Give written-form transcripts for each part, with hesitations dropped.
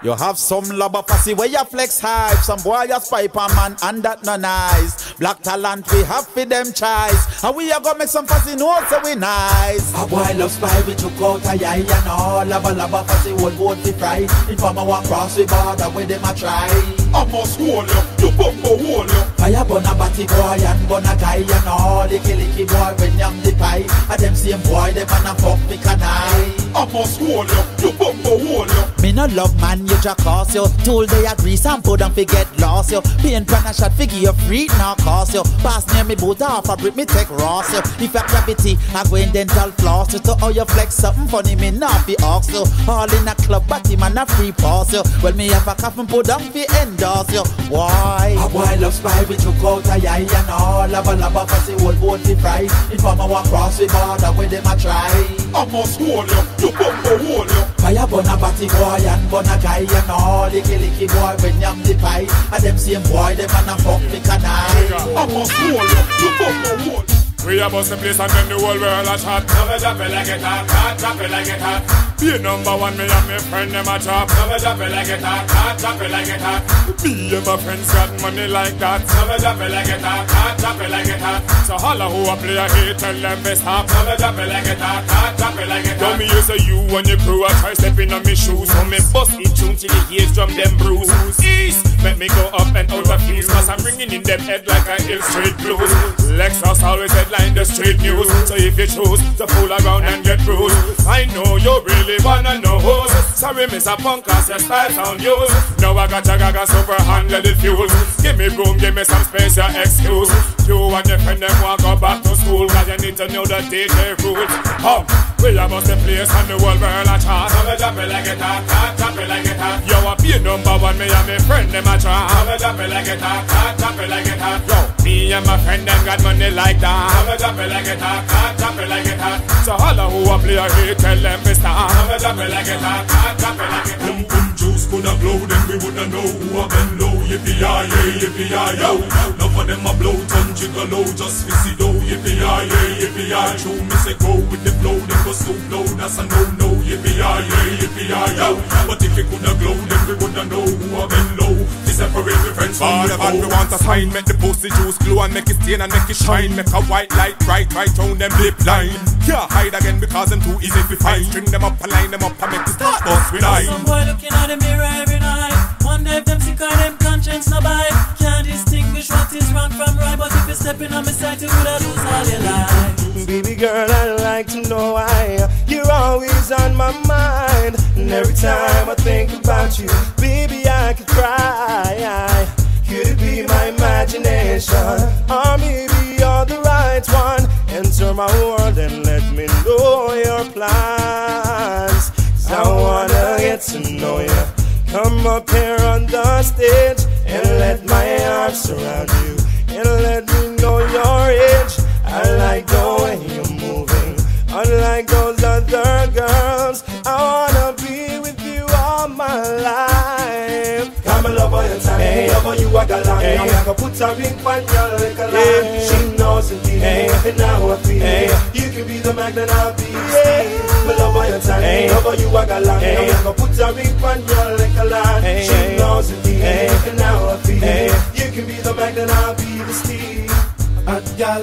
You have some lobber pussy where you flex hype. Some boy just pipe a man and that no nice. Black talent we have for them choice. And we are gonna make some pussy know so we nice. A boy love spy we took out a yai and all. Lava pussy whole boat we fry. Inform a walk cross the border where them a try. I must hold you bumbo hold you. Fire burn a batty boy and burn a guy and all. Licky boy when yam the pie. And them same boy them and a fuck the canai. I must hold you bumbo hold you. Me no love man you just cost you. Told they agree some put and forget lost you. Pain plan a shot figure you free now cost you. Pass near me boot off a brick me take ross you. If you gravity I go in dental floss you. To how you flex something funny me not be ox you. All in a club but him and a free pass you. Well me have a cough and put down fi endorse you. Why? A boy love spy we took out a yai and all. Lava fussy whole boat we fry. Inform a walk cross the border where them a try. I must hold you bumbo hold you. Fire burn a batty boy and burn a guy and all. Licky boy when yam the pie. And them same boy them and a fuck the canai. I must hold you bumbo hold you. We a bust the place and then the whole world a chat. Never drop it like it hot, drop it like it hot. Be number one, me and my friend them a chop. Never drop it like it hot, drop it like it hot. Me and my friends got money like that. Never drop it like it hot, drop it like it hot. So holla who a play a hate, tell them they stop. Never drop it like it hot, drop it like it hot. Tell me you say you and your crew a try stepping on me shoes. So me bust it tune till the ears drum them bruise. East, make me go up and out of fuse. Cause I'm ringing in them head like a Hill Street blues. Lexus always headline the street news. So if you choose to fool around and get bruised, I know you really wanna know who's. Sorry Mr. Punk cause your style sound used. Now I got your gaga super handle the fuse. Give me room, give me some space, your excuse. You and your friend them want go back to school. Cause you need to know the DJ rules. Come, we are must the place and the world world a chart. Never drop it like it hot, drop it like it hot. You a be number one, me and my friend them a chart. Never drop it like it hot, drop it like it hot. Yo, me and my friend them got money like that. Never drop it like it hot, drop it like it hot. So holla who a play a hit, tell them me start. Never drop it like it hot, drop it like it hot. Boom juice coulda blow, then we woulda know who a been low. Yippee-yi-yo. Enough of them a blow, ton jiggle low, just fizzy dough. Yippee-yi-yo. True, me say go with the flow, then go so low, that's a no-no. Yippee-yi-yo. But if you coulda glow, then we woulda know who a been low. To separate the friends from the foe. We want a sign, make the pussy juice glow and make it stain and make it shine. Make a white light bright right round them lip line. Can't hide again because them too easy to find. String them up and line them up and make the start bust with eye. Some boy looking at the mirror every night. Wonder if them sick or them conscience no bite. Can't distinguish what is wrong from right. But if you're stepping on my side, you would lose all your life. Baby girl, I'd like to know why you're always on my mind. And every time I think about you, baby, I could cry. Could it be my imagination? Or maybe you're the right one. Enter my world and let me know your plans. 'Cause I wanna get to know you. Come up here on the stage and let my arms surround you. And let me know your age. I like the way you're moving. Unlike those other girls, I wanna be with you all my life. Come and love all your time, hey. Love all you a galang. Hey. I'm gonna put a ring on your little line. Hey. She knows indeed, hey. And now I feel, hey. You can be the magnet I'll be. Hey. Me love all your time, hey. Love all you a galang. Hey. I'm gonna put a ring on your little line. Hey. She knows indeed, hey. And now I feel, hey. You can be the magnet I'll be the steed. Hot gal,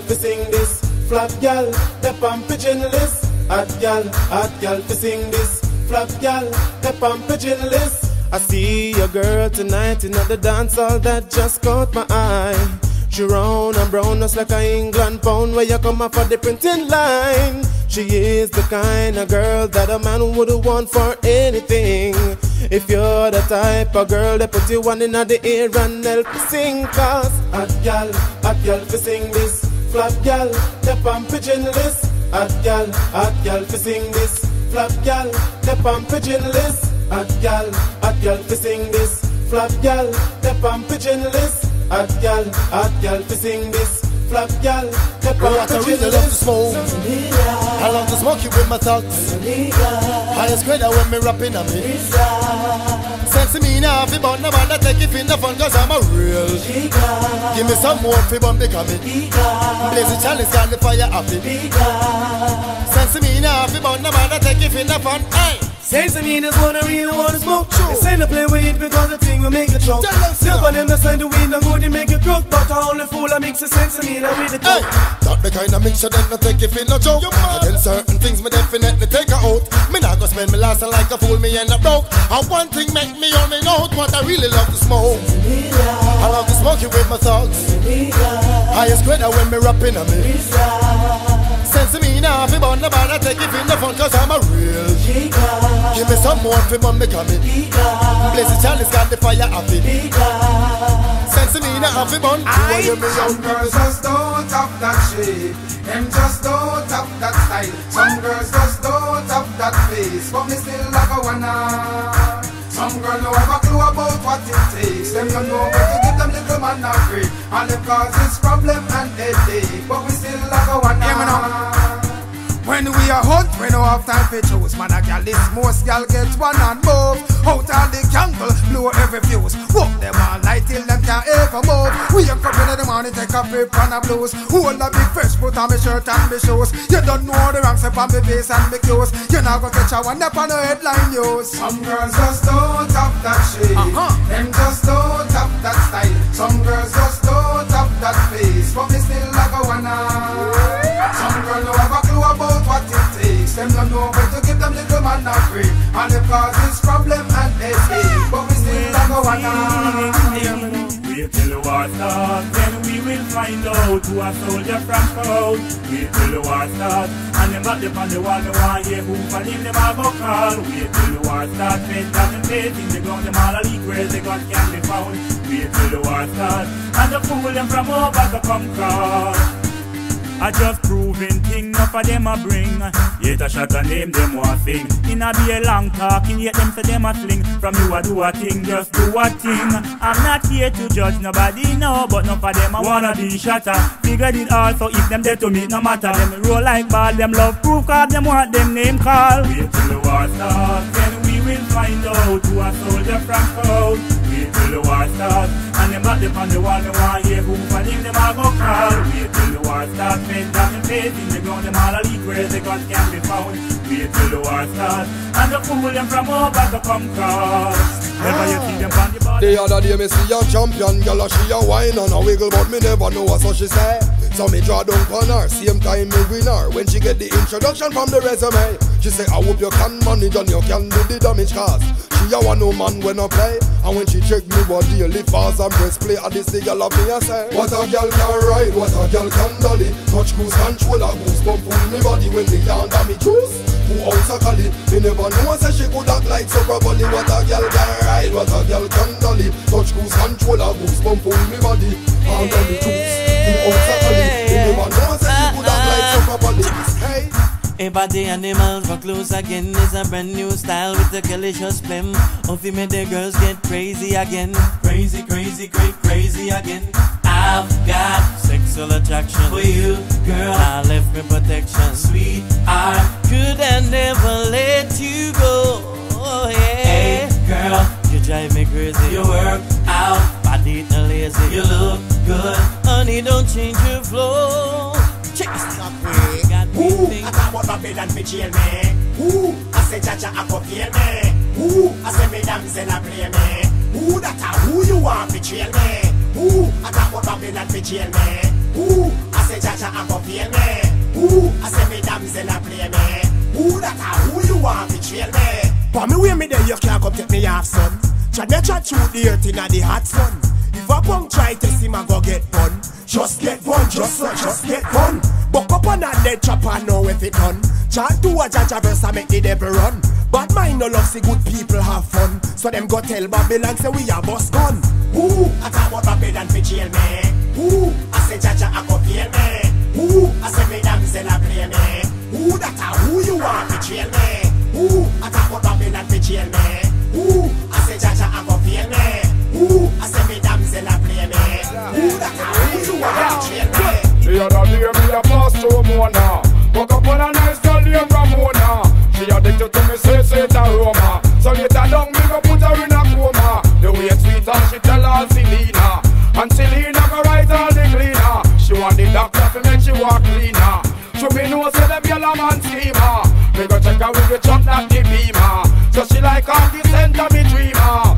to sing this. Flat gal, step on pigeon list. Hot gal, to sing this. Flat gal, step on pigeon list. I see your girl tonight in the dance hall that just caught my eye. She round and brown just like a England pound where you come up for the printing line. She is the kind of girl that a man would want for anything. If you're the type of girl that put you one in the ear and help you sing. Cause hot gal, to sing this. Flat gal, step on pigeon list. Hot gal, to sing this. Flat gal, step on pigeon list. Hot gal, to sing this. Flat gal, step on pigeon list. Hot gal, to sing this. Flat gal, step on pigeon list. I love to smoke. I love to smoke you with my thoughts. Highest grade when me rapping on me. Sexy me now, fi bun no man that take it in the fun cause I'm a real. Give me some more fi bun become it. Blaze the chalice and the fire happy. Sexy me now, fi bun no man that take it in the fun. Hey. Sexy me just wanna really wanna smoke you. When you play with it because the thing will make you choke. Never them the sign the weed no good, it make you crook. But I only fool I mix the sense of me with the talk. That the kind of mixture that no take you feel no joke. And then certain things me definitely take her out. Me not go spend me last like a fool, me end up broke. And one thing make me on me note, what I really love to smoke. I love to smoke it with my thoughts. Highest grade when me rapping on me. Sense me now, if you want the bad, I take it in the fun, cause I'm a real give me some more for money coming. Blaze the chalice, got the fire of it. Sense me now, if you want some girls just don't have that shape. Them just don't have that style. Some girls just don't have that face. But me still like a wanna. Some girls don't have a clue about what it takes. Them don't know where to give them little man a break. And it causes problem and headache. But we still like a wanna. When we are hot, we don't have time for choose. Man, a gal is most gal gets one and move. Out all the candle, blow every fuse. Walk them all night till them can't ever move. We up in the morning, take a trip on a blues. Hold up me fresh, put on me shirt and me shoes. You don't know the ranks up on me face and me clothes. You're not gonna catch a one up on the headline news. Some girls just don't have that shape. Them just don't have that style. Some girls just don't have that face. But me still like a wanna. Some girls don't have a clue about what it takes. Them don't know where to give them little man a break. And it causes problem and headache. But we still like a wanna. Wait till the war starts, then we will find out who a soldier from cold. Wait till the war starts, and them back up on the wall, me want hear who for them a go call. Wait till the war starts, men got them facing the ground, them all a leak where the gun can be found. Wait till the war starts, and the fool them from over to come cross. I just proving thing, enough of them a bring. Yet a shot a name, them one thing. In a be a long talking, yet them say them a fling. From you a do a thing, just do a thing. I'm not here to judge nobody, no. But enough of them a wanna be shatter. Figured it all, so if them dead to me, no matter. Them roll like ball, them love proof, cause them want them name call. Wait till the war starts, then we will find out who a soldier from cold. Wait till the war starts, and them back up on the wall, me want hear who for them a go call. Wait till the war starts, men got them faith in the ground, them all a leak where the gun can be found. Wait till the war starts, and the fool them from over to come cross. Never you see them on the body. The other day me see a champion girl, she a whine and a wiggle, but me never know what so she say. So me draw down on her, same time me win her. When she get the introduction from the resume, she say I hope you can manage and you can do the damage cause she a one no man when I play. And when she check me what daily fast and press play, at this thing girl love me I say, what a girl can ride, what a girl can dolly. Touch cruise controller, goosebump pull me body when me under me juice. Who else a call it? Me never know say she could act like so properly. What a girl can ride, what a girl can dolly. Touch cruise controller, goosebump pull me body under me juice. Who else a call it? Me never know say she could act like so properly. Hey. A body animals for close again is a brand new style with the delicious phlegm. Of you made the girls get crazy again. Crazy, crazy, crazy again. I've got sexual attraction for you, girl. I left me protection, sweetheart. Could I never let you go? Oh, yeah. Hey, girl, you drive me crazy. You work out, body not lazy. You look good, honey. Don't change your flow. Check this out, Ooh, I talk about Babylon fi jail me. Ooh, I say Jaja I go feel me. Ooh, I say me damsel a play me. Ooh, that a who you want fi jail me. Ooh, I talk about Babylon fi jail me. Ooh, I say Jaja I go feel me. Ooh, I say me damsel a play me. Ooh, that a who you want fi jail me. But me way me there, you can't come take me off, son. Try me chat through the earth inna the hot sun. If a punk try test him, I go get fun. Just get one, just get one. Buck up on that dead chop and know if it done. Chant to a Jaja verse and make the devil run. Bad mind no love see good people have fun. So them go tell Babylon say we a bust gun. Ooh, I talk about Babylon fi jail me. Ooh, I say Jaja I go feel me. Ooh, I say me damsel a play me. Ooh, that a who you want fi jail me. Ooh, I talk about Babylon fi jail me. Ooh, I say Jaja I go feel me. Ooh, I say me damsel a play me. Ooh, that a who you want fi jail me. The other day me a pass through Mona. Woke up on a nice girl named Ramona. She addicted to me, say it aroma. So later down me go put her in a coma. The way it's sweet and she tell her Selena. And Selena go write all the cleaner. She want the doctor to make she walk cleaner. So me know say them yellow man schemer. Me go check her with the truck not the beamer. So she like off the center me dreamer.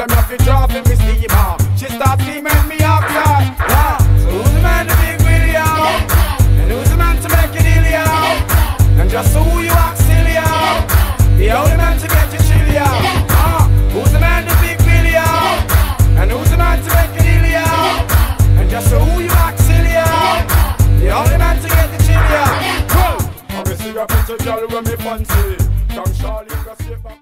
say me have to drop in me steamer. She start screaming me up, yeah. So who's the man to big Willie, and who's the man to make it ill, yeah? And just who you act silly, yeah? The only man to get you chilly, yeah. Who's the man to big Willie, and who's the man to make it ill, yeah? And just who you act silly, yeah? The only man to get the chilly, yeah. Obviously I put a girl when me fancy. Come Charlie, go sit back.